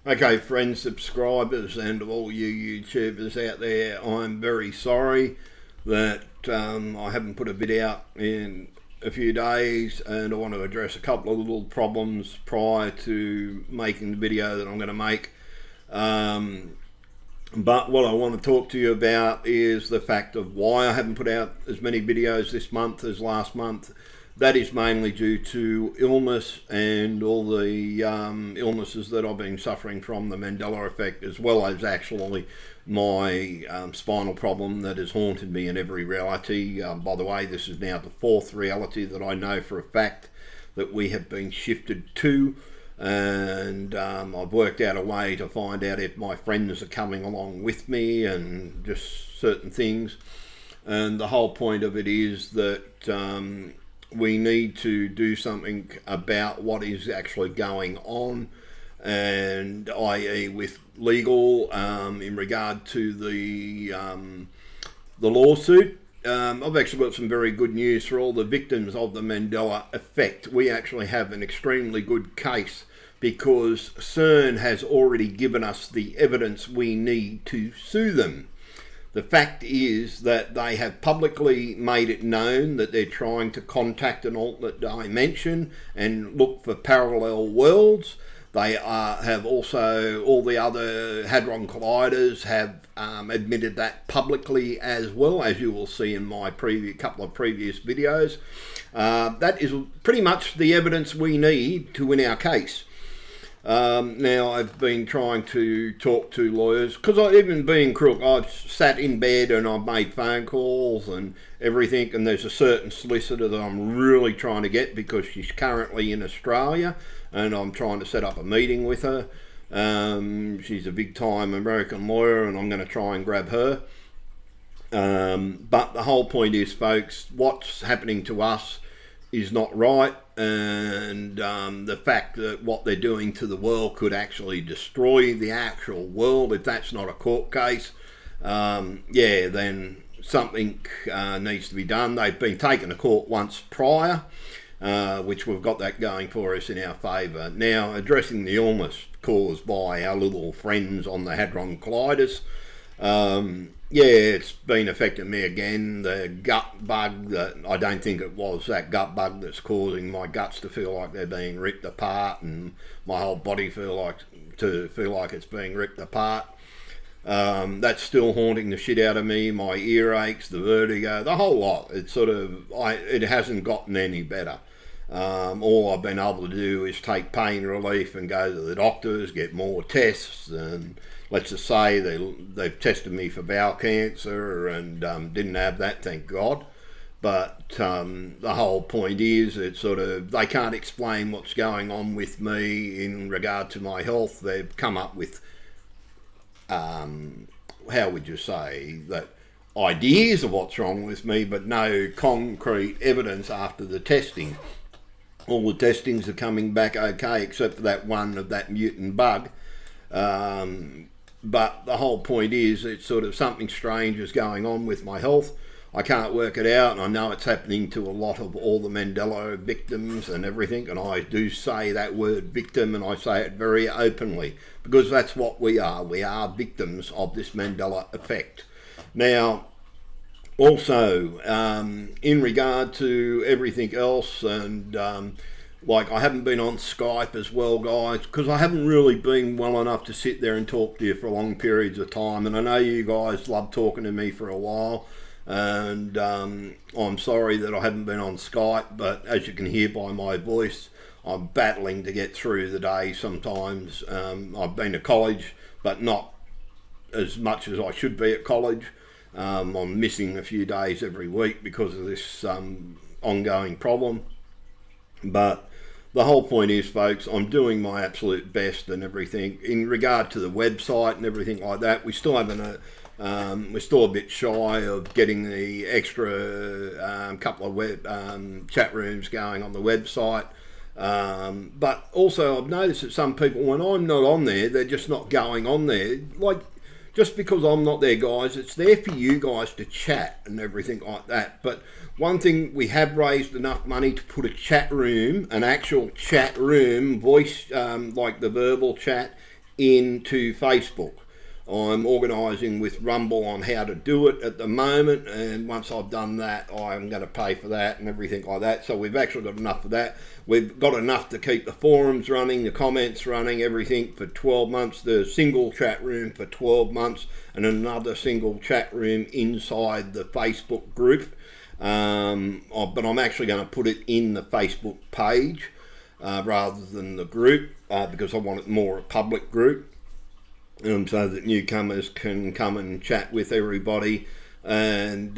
Okay, friends, subscribers, and all you YouTubers out there, I'm very sorry that I haven't put a video out in a few days, and I want to address a couple of little problems prior to making the video that I'm going to make. But what I want to talk to you about is the fact of why I haven't put out as many videos this month as last month. That is mainly due to illness and all the illnesses that I've been suffering from, the Mandela effect, as well as actually my spinal problem that has haunted me in every reality. By the way, this is now the fourth reality that I know for a fact that we have been shifted to. And I've worked out a way to find out if my friends are coming along with me and just certain things. And the whole point of it is that we need to do something about what is actually going on, and i.e. with legal in regard to the lawsuit. I've actually got some very good news for all the victims of the Mandela effect. We actually have an extremely good case because CERN has already given us the evidence we need to sue them. The fact is that they have publicly made it known that they're trying to contact an alternate dimension and look for parallel worlds. They have also, all the other Hadron Colliders have admitted that publicly as well, as you will see in my couple of previous videos. That is pretty much the evidence we need to win our case. Now, I've been trying to talk to lawyers, because even being crook, I've sat in bed and I've made phone calls and everything, and there's a certain solicitor that I'm really trying to get because she's currently in Australia, and I'm trying to set up a meeting with her. She's a big time American lawyer, and I'm going to try and grab her. But the whole point is, folks, what's happening to us is not right, and the fact that what they're doing to the world could actually destroy the actual world if that's not a court case. Yeah, then something needs to be done. They've been taken to court once prior, which we've got that going for us in our favour. Now, addressing the illness caused by our little friends on the Hadron Colliders. Yeah, it's been affecting me again. The gut bug, that I don't think it was that gut bug that's causing my guts to feel like they're being ripped apart, and my whole body feel like it's being ripped apart. That's still haunting the shit out of me. My earaches, the vertigo, the whole lot. It's it hasn't gotten any better. All I've been able to do is take pain relief and go to the doctors, get more tests, and let's just say they've tested me for bowel cancer and didn't have that, thank God. But the whole point is, they can't explain what's going on with me in regard to my health. They've come up with, how would you say, that ideas of what's wrong with me, but no concrete evidence after the testing. All the testings are coming back okay, except for that one of that mutant bug. But the whole point is, it's something strange is going on with my health. I can't work it out, and I know it's happening to a lot of all the Mandela victims and everything, and I do say that word victim, and I say it very openly, because that's what we are. We are victims of this Mandela effect. Now, also, in regard to everything else, and like, I haven't been on Skype as well, guys, because I haven't really been well enough to sit there and talk to you for long periods of time. And I know you guys love talking to me for a while, and I'm sorry that I haven't been on Skype, but as you can hear by my voice, I'm battling to get through the day sometimes. I've been to college, but not as much as I should be at college. I'm missing a few days every week because of this ongoing problem. But the whole point is, folks, I'm doing my absolute best and everything. In regard to the website and everything like that, we still haven't we're still a bit shy of getting the extra couple of chat rooms going on the website. But also, I've noticed that some people, when I'm not on there, they're just not going on there. Like, just because I'm not there, guys, it's there for you guys to chat and everything like that. But one thing, we have raised enough money to put a chat room, an actual chat room, voice, like the verbal chat, into Facebook. I'm organising with Rumble on how to do it at the moment, and once I've done that, I'm going to pay for that and everything like that. So we've actually got enough of that. We've got enough to keep the forums running, the comments running, everything for 12 months, the single chat room for 12 months, and another single chat room inside the Facebook group. But I'm actually going to put it in the Facebook page rather than the group because I want it more a public group. So that newcomers can come and chat with everybody. And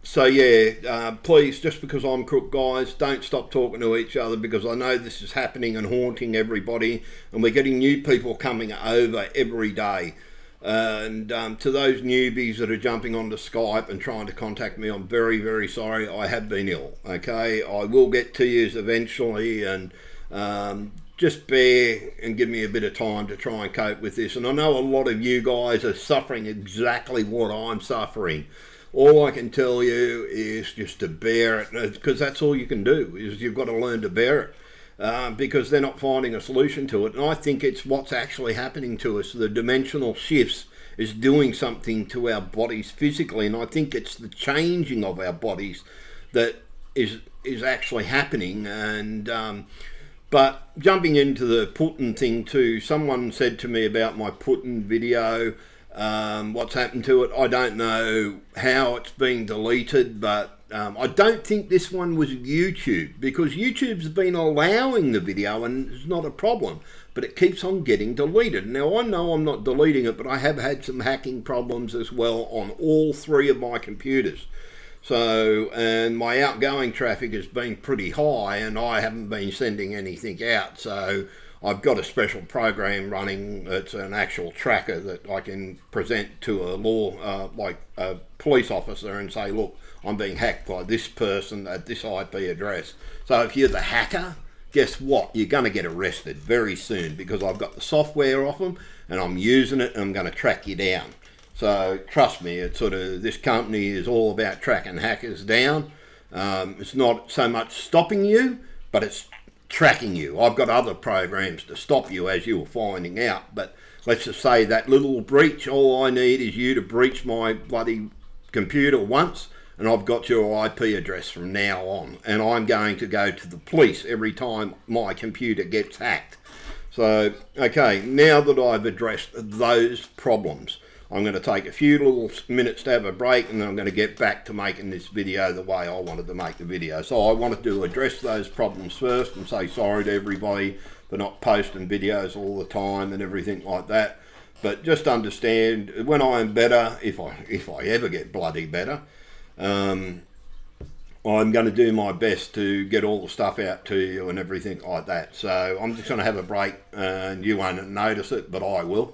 so yeah, please, just because I'm crook, guys, don't stop talking to each other, because I know this is happening and haunting everybody, and we're getting new people coming over every day. And to those newbies that are jumping onto Skype and trying to contact me, I'm very, very sorry. I have been ill, okay? I will get to you eventually, and just bear and give me a bit of time to try and cope with this. And I know a lot of you guys are suffering exactly what I'm suffering. All I can tell you is just to bear it, because that's all you can do, is you've got to learn to bear it, because they're not finding a solution to it. And I think it's what's actually happening to us. The dimensional shifts is doing something to our bodies physically, and I think it's the changing of our bodies that is actually happening. And but jumping into the Putin thing too, someone said to me about my Putin video, what's happened to it. I don't know how it's been deleted, but I don't think this one was YouTube, because YouTube's been allowing the video and it's not a problem, but it keeps on getting deleted. Now I know I'm not deleting it, but I have had some hacking problems as well on all three of my computers. So, and my outgoing traffic has been pretty high, and I haven't been sending anything out. So I've got a special program running. It's an actual tracker that I can present to a like a police officer and say, look, I'm being hacked by this person at this IP address. So if you're the hacker, guess what? You're going to get arrested very soon, because I've got the software off them and I'm using it, and I'm going to track you down. So trust me, it's sort of, this company is all about tracking hackers down. It's not so much stopping you, but it's tracking you. I've got other programs to stop you, as you're finding out. But let's just say that little breach, all I need is you to breach my bloody computer once, and I've got your IP address from now on. And I'm going to go to the police every time my computer gets hacked. So, okay, now that I've addressed those problems, I'm going to take a few little minutes to have a break, and then I'm going to get back to making this video the way I wanted to make the video. So I wanted to address those problems first and say sorry to everybody for not posting videos all the time and everything like that. But just understand, when I am better, if I ever get bloody better, I'm going to do my best to get all the stuff out to you and everything like that. So I'm just going to have a break, and you won't notice it, but I will.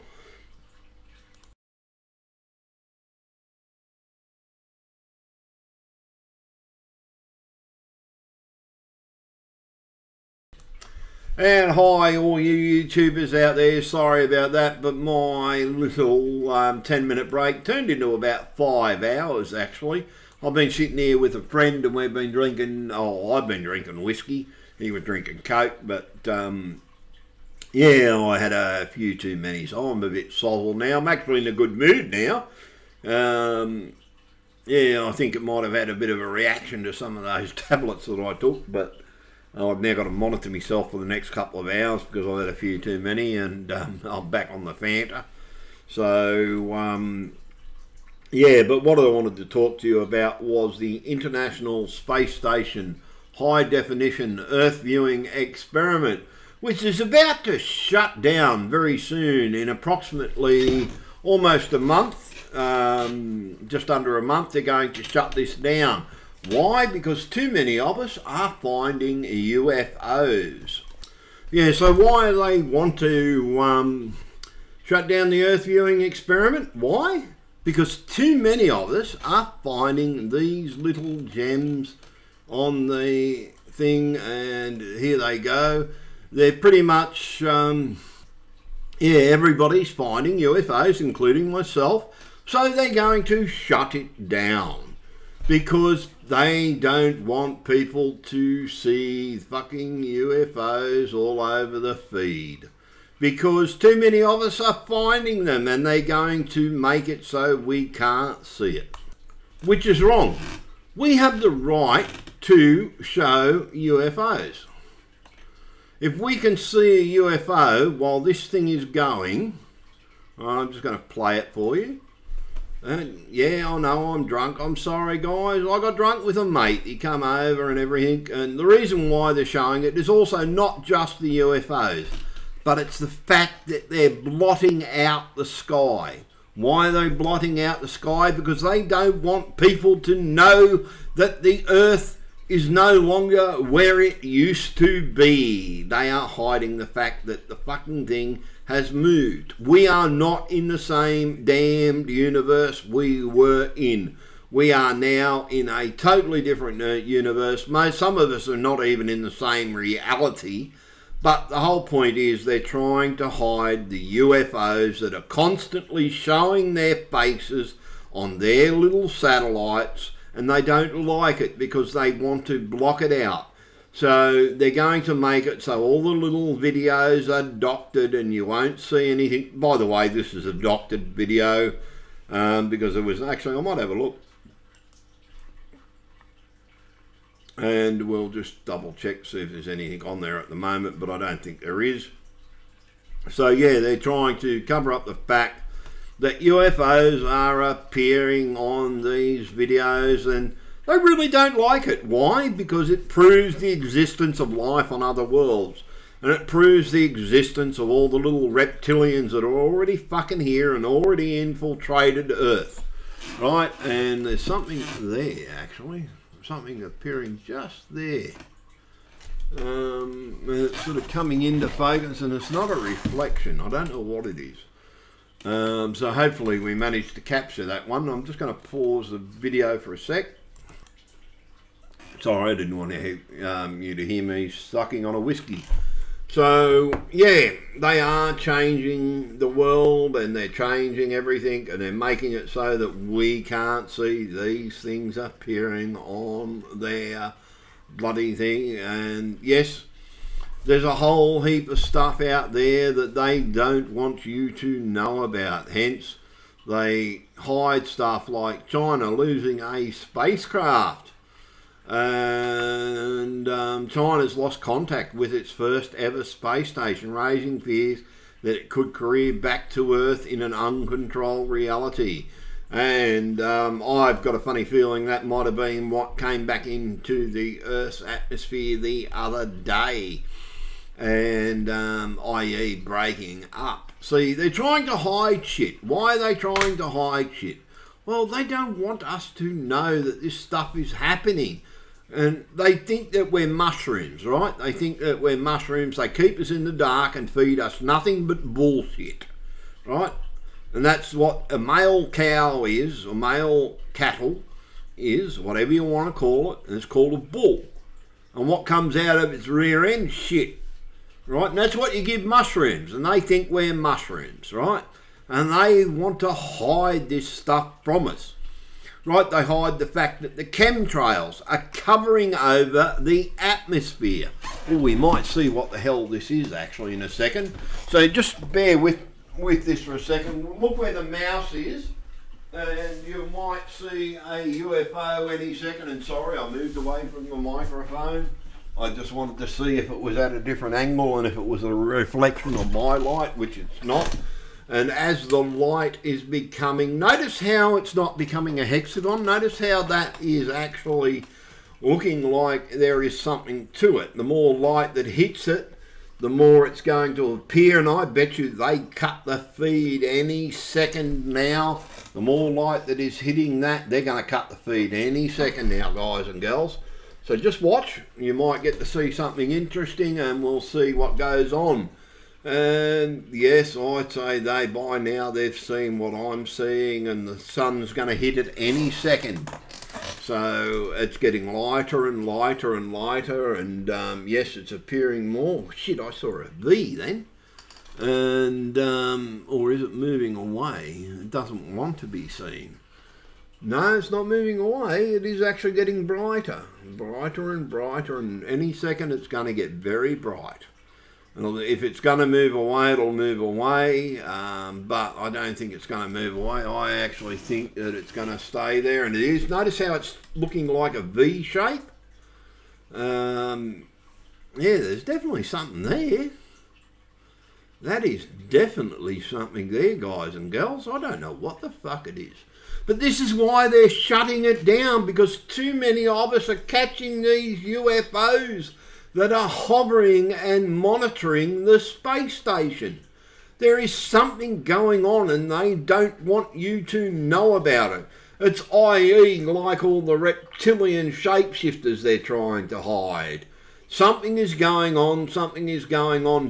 And hi all you YouTubers out there, sorry about that, but my little 10-minute break turned into about 5 hours actually. I've been sitting here with a friend and we've been drinking, I've been drinking whiskey, he was drinking Coke, but yeah, I had a few too many, so I'm a bit sozzled now. I'm actually in a good mood now. Yeah, I think it might have had a bit of a reaction to some of those tablets that I took, but I've now got to monitor myself for the next couple of hours because I've had a few too many, and I'm back on the Fanta. So, yeah, but what I wanted to talk to you about was the International Space Station High Definition Earth Viewing Experiment, which is about to shut down very soon, in approximately almost a month, just under a month. They're going to shut this down. Why? Because too many of us are finding UFOs. Yeah, so why do they want to shut down the Earth viewing experiment? Why? Because too many of us are finding these little gems on the thing, and here they go. They're pretty much, yeah, everybody's finding UFOs, including myself. So they're going to shut it down because they don't want people to see fucking UFOs all over the feed. because too many of us are finding them and they're going to make it so we can't see it, which is wrong. We have the right to show UFOs. If we can see a UFO while this thing is going, I'm just going to play it for you. And yeah, I know I'm drunk. I'm sorry, guys. I got drunk with a mate. He come over and everything. And the reason why they're showing it is also not just the UFOs, but it's the fact that they're blotting out the sky. Why are they blotting out the sky? Because they don't want people to know that the Earth is no longer where it used to be. They are hiding the fact that the fucking thing has moved. We are not in the same damned universe we were in. We are now in a totally different universe. Some of us are not even in the same reality. But the whole point is they're trying to hide the UFOs that are constantly showing their faces on their little satellites, and they don't like it because they want to block it out. So they're going to make it so all the little videos are doctored and you won't see anything. By the way, this is a doctored video because it was actually, I might have a look. And we'll just double check, see if there's anything on there at the moment, but I don't think there is. So yeah, they're trying to cover up the fact that UFOs are appearing on these videos, and they really don't like it. Why? Because it proves the existence of life on other worlds, and it proves the existence of all the little reptilians that are already fucking here and already infiltrated Earth, right? And there's something there, actually. Something appearing just there. It's sort of coming into focus, and it's not a reflection. I don't know what it is. So hopefully we managed to capture that one. I'm just going to pause the video for a sec. Sorry, I didn't want to you to hear me sucking on a whiskey. So yeah, they are changing the world, and they're changing everything, and they're making it so that we can't see these things appearing on their bloody thing. And yes, there's a whole heap of stuff out there that they don't want you to know about. Hence, they hide stuff like China losing a spacecraft. And China's lost contact with its first ever space station, raising fears that it could career back to Earth in an uncontrolled reality. And I've got a funny feeling that might have been what came back into the Earth's atmosphere the other day, and i.e. breaking up. See, they're trying to hide shit. Why are they trying to hide shit? Well, they don't want us to know that this stuff is happening. And they think that we're mushrooms, right? They think that we're mushrooms. They keep us in the dark and feed us nothing but bullshit, right? And that's what a male cow is, or male cattle is, whatever you want to call it, and it's called a bull. And what comes out of its rear end? Shit, right? And that's what you give mushrooms, and they think we're mushrooms, right? And they want to hide this stuff from us. Right, they hide the fact that the chemtrails are covering over the atmosphere. Well, we might see what the hell this is actually in a second. So just bear with this for a second. Look where the mouse is, and you might see a UFO any second. And sorry, I moved away from the microphone. I just wanted to see if it was at a different angle and if it was a reflection of my light, which it's not. And as the light is becoming, notice how it's not becoming a hexagon. Notice how that is actually looking like there is something to it. The more light that hits it, the more it's going to appear. And I bet you they cut the feed any second now. The more light that is hitting that, they're going to cut the feed any second now, guys and girls. So just watch. You might get to see something interesting, and we'll see what goes on. And yes, I'd say by now they've seen what I'm seeing, and the sun's going to hit it any second. So it's getting lighter and lighter and lighter, and yes, it's appearing more. Shit, I saw a V then. And or is it moving away? It doesn't want to be seen. No, it's not moving away. It is actually getting brighter, brighter and brighter, and any second it's going to get very bright. And if it's going to move away, it'll move away, but I don't think it's going to move away. I actually think that it's going to stay there, and it is. Notice how it's looking like a V shape. Yeah, there's definitely something there. That is definitely something there, guys and girls. I don't know what the fuck it is. But this is why they're shutting it down, because too many of us are catching these UFOs that are hovering and monitoring the space station. There is something going on and they don't want you to know about it. It's i.e. like all the reptilian shapeshifters they're trying to hide. Something is going on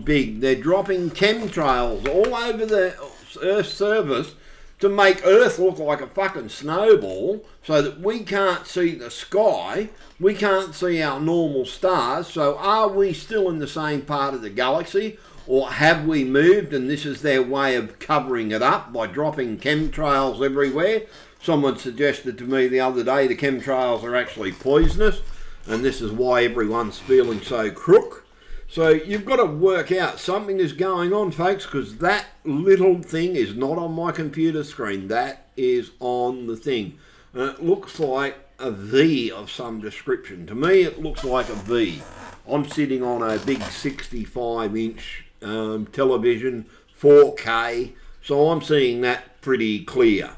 big. They're dropping chemtrails all over the Earth's surface to make Earth look like a fucking snowball so that we can't see the sky, we can't see our normal stars. So are we still in the same part of the galaxy, or have we moved and this is their way of covering it up by dropping chemtrails everywhere? Someone suggested to me the other day the chemtrails are actually poisonous, and this is why everyone's feeling so crook. So you've got to work out something is going on, folks, because that little thing is not on my computer screen. That is on the thing. And it looks like a V of some description. To me, it looks like a V. I'm sitting on a big 65-inch television, 4K, so I'm seeing that pretty clear.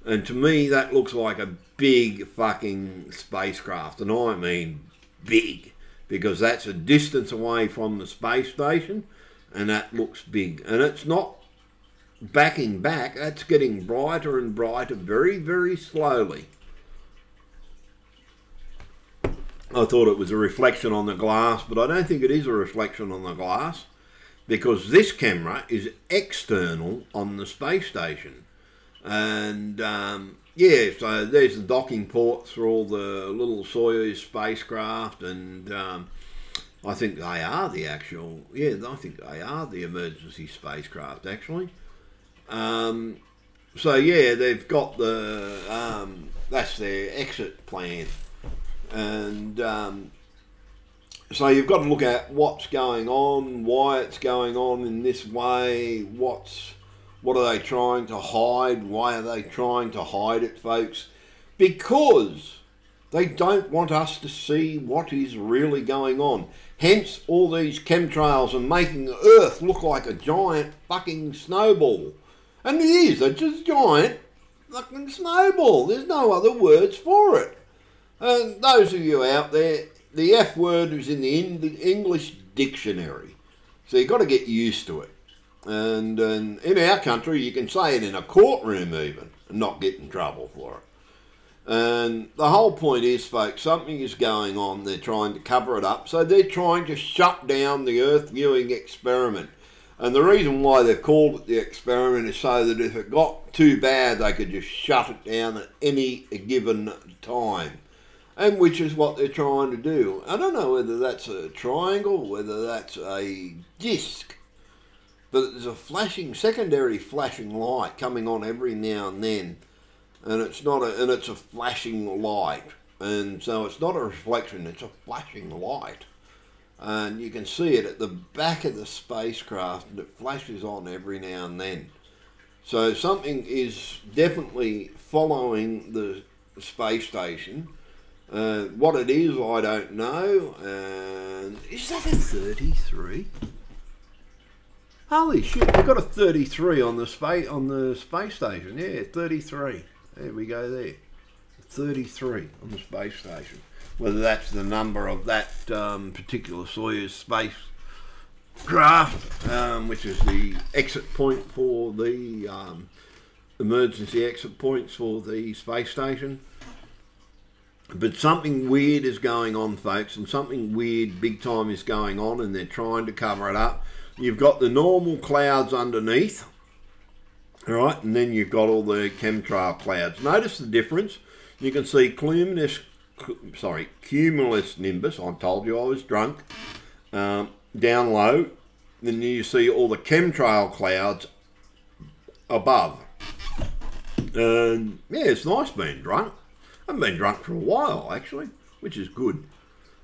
And to me, that looks like a big fucking spacecraft. And I mean big, because that's a distance away from the space station, and that looks big. And it's not backing back, that's getting brighter and brighter very, very slowly. I thought it was a reflection on the glass, but I don't think it is a reflection on the glass, because this camera is external on the space station. And yeah, so there's the docking ports for all the little Soyuz spacecraft, and I think they are the actual, yeah, I think they are the emergency spacecraft actually. So yeah, they've got the, that's their exit plan. And so you've got to look at what's going on, why it's going on in this way, what are they trying to hide? Why are they trying to hide it, folks? Because they don't want us to see what is really going on. Hence all these chemtrails and making the Earth look like a giant fucking snowball. And it is, it's just a giant fucking snowball. There's no other words for it. And those of you out there, the F word is in the English dictionary. So you've got to get used to it. And in our country, you can say it in a courtroom even and not get in trouble for it. And the whole point is, folks, something is going on. They're trying to cover it up. So they're trying to shut down the Earth viewing experiment. And the reason why they've called it the experiment is so that if it got too bad, they could just shut it down at any given time. And which is what they're trying to do. I don't know whether that's a triangle, whether that's a disc. But there's a flashing, secondary flashing light coming on every now and then, and it's not and it's a flashing light, and so it's not a reflection, it's a flashing light, and you can see it at the back of the spacecraft, and it flashes on every now and then. So something is definitely following the space station. What it is, I don't know. And is that a 33? Holy shit, we've got a 33 on the space station. Yeah, 33. There we go there. 33 on the space station. Whether that's the number of that particular Soyuz spacecraft, which is the exit point for the emergency exit points for the space station. But something weird is going on, folks, and something weird big time is going on, and they're trying to cover it up. You've got the normal clouds underneath, all right, and then you've got all the chemtrail clouds. Notice the difference. You can see cumulus nimbus. I told you I was drunk. Down low, then you see all the chemtrail clouds above. And yeah, it's nice being drunk. I haven't been drunk for a while, actually, which is good.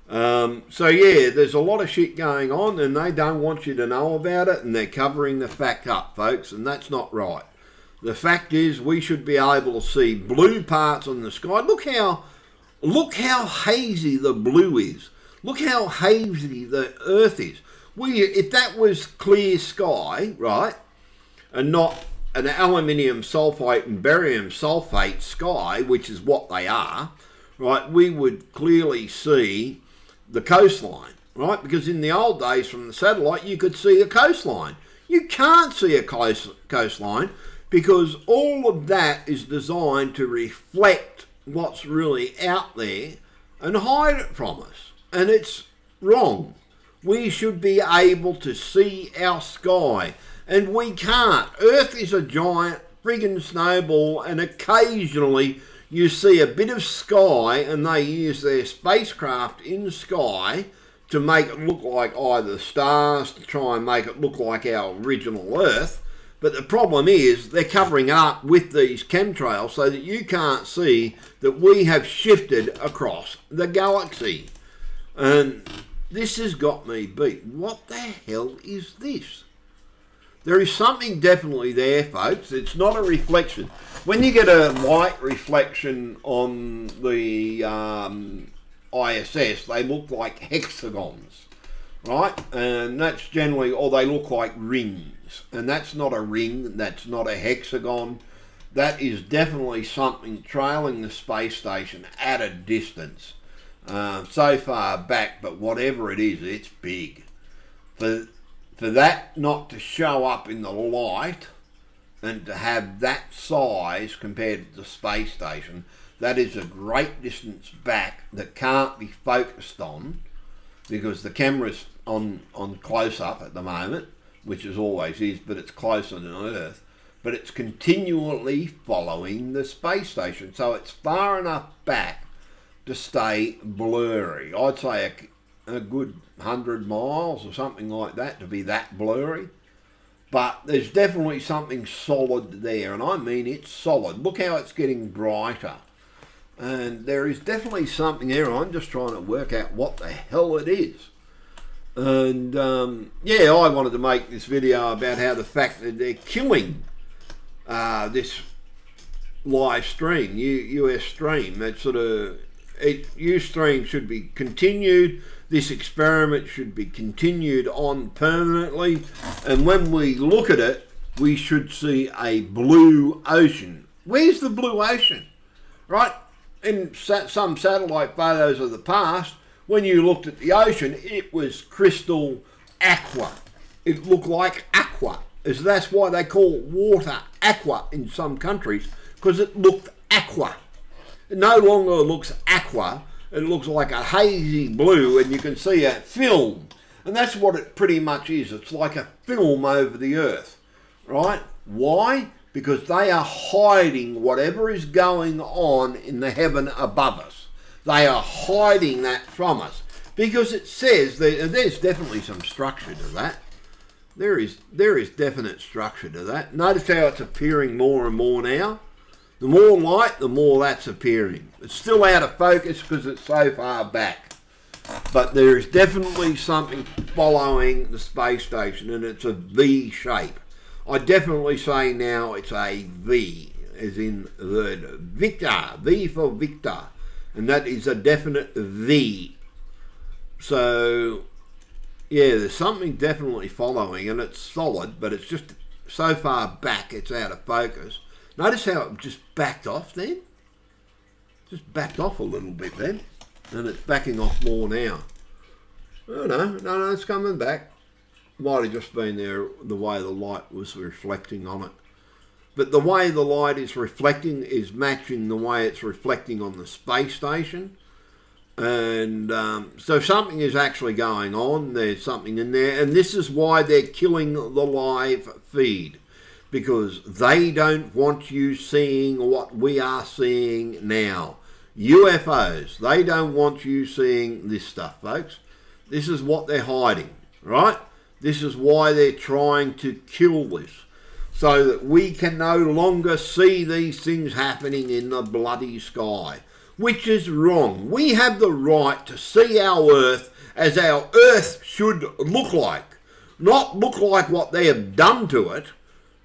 So yeah, there's a lot of shit going on and they don't want you to know about it, and they're covering the fact up, folks, and that's not right. The fact is we should be able to see blue parts on the sky. Look how hazy the blue is. Look how hazy the earth is. If that was clear sky, right, and not an aluminium sulfate and barium sulfate sky, which is what they are, right, we would clearly see the coastline, right? Because in the old days from the satellite, you could see a coastline. You can't see a coastline because all of that is designed to reflect what's really out there and hide it from us. And it's wrong. We should be able to see our sky, and we can't. Earth is a giant friggin' snowball, and occasionally you see a bit of sky, and they use their spacecraft in the sky to make it look like either stars, to try and make it look like our original Earth. But the problem is they're covering it up with these chemtrails so that you can't see that we have shifted across the galaxy. And this has got me beat. What the hell is this? There is something definitely there, folks. It's not a reflection. When you get a light reflection on the ISS, they look like hexagons, right? And that's generally, or they look like rings. And that's not a ring, that's not a hexagon. That is definitely something trailing the space station at a distance. So far back, but whatever it is, it's big. For that not to show up in the light and to have that size compared to the space station, that is a great distance back that can't be focused on because the camera's on close-up at the moment, which it always is, but it's closer than Earth. But it's continually following the space station, so it's far enough back to stay blurry. I'd say a good 100 miles or something like that to be that blurry. But there's definitely something solid there, and I mean it's solid. Look how it's getting brighter. And there is definitely something there. I'm just trying to work out what the hell it is. And yeah, I wanted to make this video about how the fact that they're killing this live stream, US stream, that sort of, Ustream should be continued. This experiment should be continued on permanently, and when we look at it, we should see a blue ocean. Where's the blue ocean? Right? In some satellite photos of the past, when you looked at the ocean, it was crystal aqua. It looked like aqua. That's why they call water aqua in some countries, because it looked aqua. It no longer looks aqua, it looks like a hazy blue, and you can see a film. And that's what it pretty much is. It's like a film over the Earth, right? Why? Because they are hiding whatever is going on in the heaven above us. They are hiding that from us. Because it says, there's definitely some structure to that. There is definite structure to that. Notice how it's appearing more and more now. The more light, the more that's appearing. It's still out of focus because it's so far back. But there is definitely something following the space station, and it's a V shape. I definitely say now it's a V, as in the word Victor, V for Victor. And that is a definite V. So, yeah, there's something definitely following, and it's solid, but it's just so far back it's out of focus. Notice how it just backed off then? Just backed off a little bit then. And it's backing off more now. Oh no, it's coming back. Might have just been there the way the light was reflecting on it. But the way the light is reflecting is matching the way it's reflecting on the space station. And so something is actually going on. There's something in there. And this is why they're killing the live feed. Because they don't want you seeing what we are seeing now. UFOs, they don't want you seeing this stuff, folks. This is what they're hiding, right? This is why they're trying to kill this. So that we can no longer see these things happening in the bloody sky. which is wrong. We have the right to see our Earth as our Earth should look like. Not look like what they have done to it,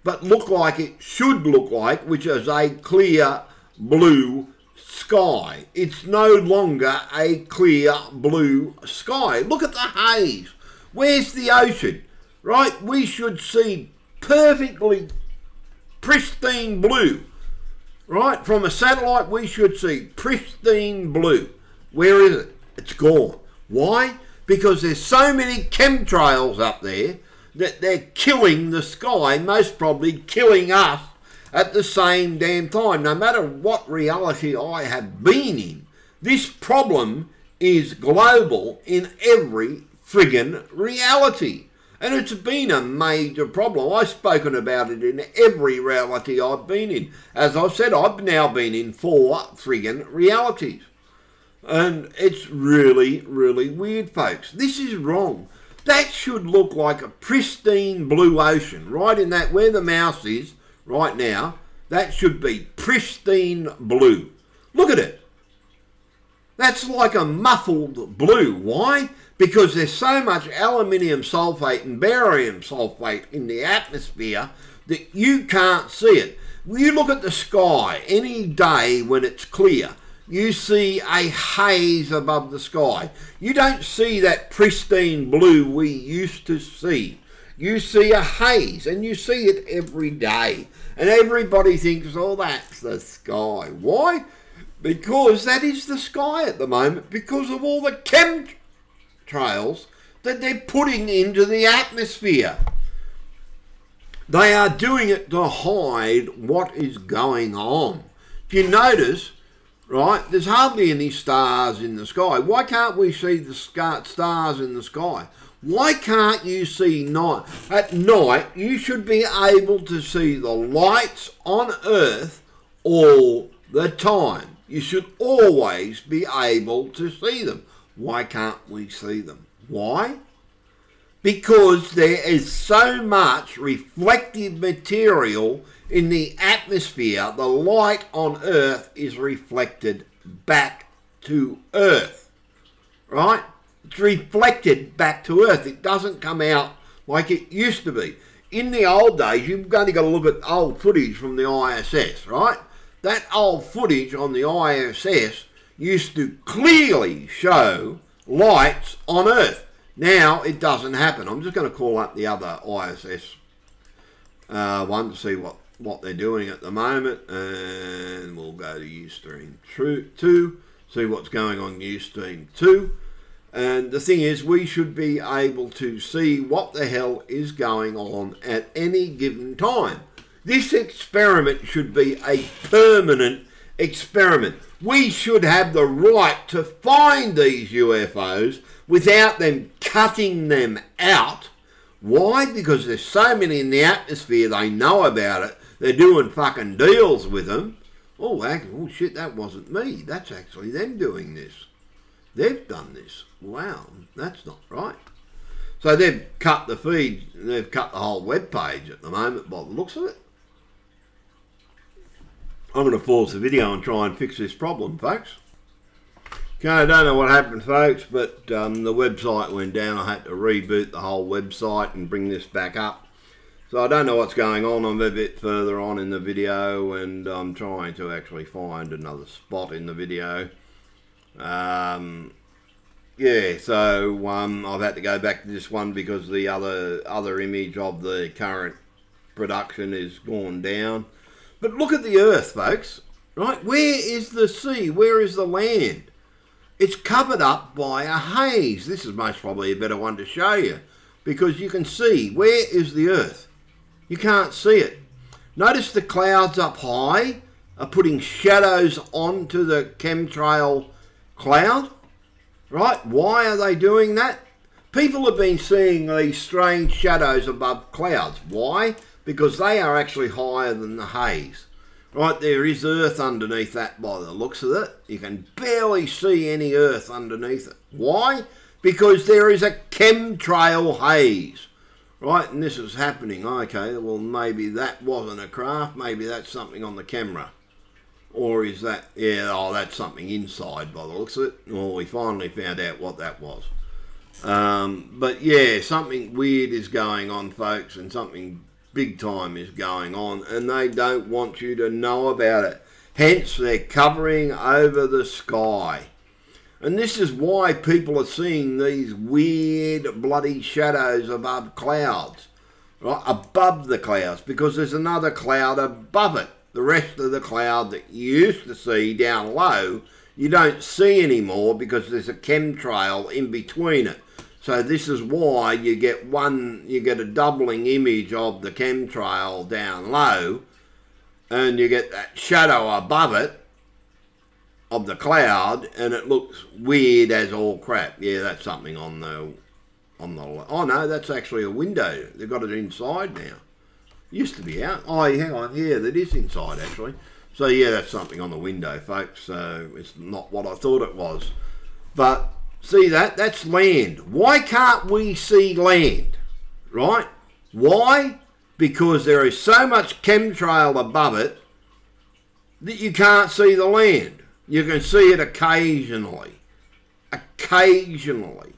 but look like it should look like, which is a clear blue sky. It's no longer a clear blue sky. Look at the haze. Where's the ocean? Right? We should see perfectly pristine blue. Right? From a satellite, we should see pristine blue. Where is it? It's gone. Why? Because there's so many chemtrails up there that they're killing the sky, most probably killing us at the same damn time. No matter what reality I have been in, this problem is global in every friggin' reality. And it's been a major problem. I've spoken about it in every reality I've been in. As I've said, I've now been in 4 friggin' realities. And it's really, really weird, folks. This is wrong. That should look like a pristine blue ocean, right in that where the mouse is right now. That should be pristine blue. Look at it. That's like a muffled blue. Why? Because there's so much aluminium sulfate and barium sulfate in the atmosphere that you can't see it. When you look at the sky any day when it's clear, you see a haze above the sky. You don't see that pristine blue we used to see. You see a haze, and you see it every day. And everybody thinks, oh, that's the sky. Why? Because that is the sky at the moment, because of all the chemtrails that they're putting into the atmosphere. They are doing it to hide what is going on. If you notice, right, there's hardly any stars in the sky. Why can't we see the stars in the sky? Why can't you see night? At night, you should be able to see the lights on Earth all the time. You should always be able to see them. Why can't we see them? Why? Because there is so much reflective material in the atmosphere. The light on Earth is reflected back to Earth, right? It's reflected back to Earth. It doesn't come out like it used to be. In the old days, you've only got to look at old footage from the ISS, right? That old footage on the ISS used to clearly show lights on Earth. Now it doesn't happen. I'm just going to call up the other ISS one to see what they're doing at the moment, and we'll go to Ustream 2, see what's going on Ustream 2. And the thing is, we should be able to see what the hell is going on at any given time. This experiment should be a permanent experiment. We should have the right to find these UFOs without them cutting them out. Why? Because there's so many in the atmosphere, they know about it. They're doing fucking deals with them. Oh shit, that wasn't me. That's actually them doing this. They've done this. Wow, that's not right. So they've cut the feed, they've cut the whole web page at the moment by the looks of it. I'm going to pause the video and try and fix this problem, folks. Okay, I don't know what happened, folks, but the website went down. I had to reboot the whole website and bring this back up. So I don't know what's going on. I'm a bit further on in the video, and I'm trying to actually find another spot in the video. Yeah, so I've had to go back to this one because the other image of the current production is gone down. But look at the Earth, folks, right? Where is the sea? Where is the land? It's covered up by a haze. This is most probably a better one to show you because you can see where is the Earth. You can't see it. Notice the clouds up high are putting shadows onto the chemtrail cloud, right? Why are they doing that? People have been seeing these strange shadows above clouds. Why? Because they are actually higher than the haze. Right, there is Earth underneath that by the looks of it. You can barely see any Earth underneath it. Why? Because there is a chemtrail haze. Right, and this is happening. Okay, well maybe that wasn't a craft. Maybe that's something on the camera. Or is that, yeah, oh, that's something inside by the looks of it. Well, we finally found out what that was. But yeah, something weird is going on, folks, and something big time is going on, and they don't want you to know about it. Hence, they're covering over the sky. And this is why people are seeing these weird bloody shadows above clouds, right? Above the clouds, because there's another cloud above it. The rest of the cloud that you used to see down low, you don't see anymore because there's a chemtrail in between it. So this is why you get a doubling image of the chemtrail down low, and you get that shadow above it of the cloud, and it looks weird as all crap. Yeah, that's something on the. Oh no, that's actually a window. They've got it inside now. Used to be out. Oh, hang on. Yeah, that is inside actually. So yeah, that's something on the window, folks. So it's not what I thought it was. But see that's land. Why can't we see land? Right? Why? Because there is so much chemtrail above it that you can't see the land. You can see it occasionally. Occasionally.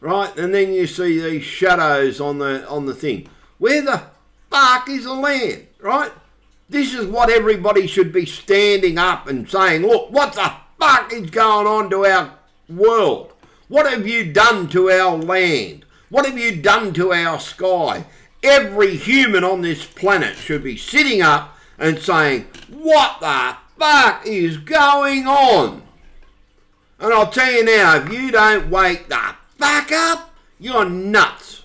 Right? And then you see these shadows on the thing. Where the fuck is the land? Right? This is what everybody should be standing up and saying, look, what the fuck is going on to our world? What have you done to our land? What have you done to our sky? Every human on this planet should be sitting up and saying, what the fuck is going on? And I'll tell you now, if you don't wake the fuck up, you're nuts.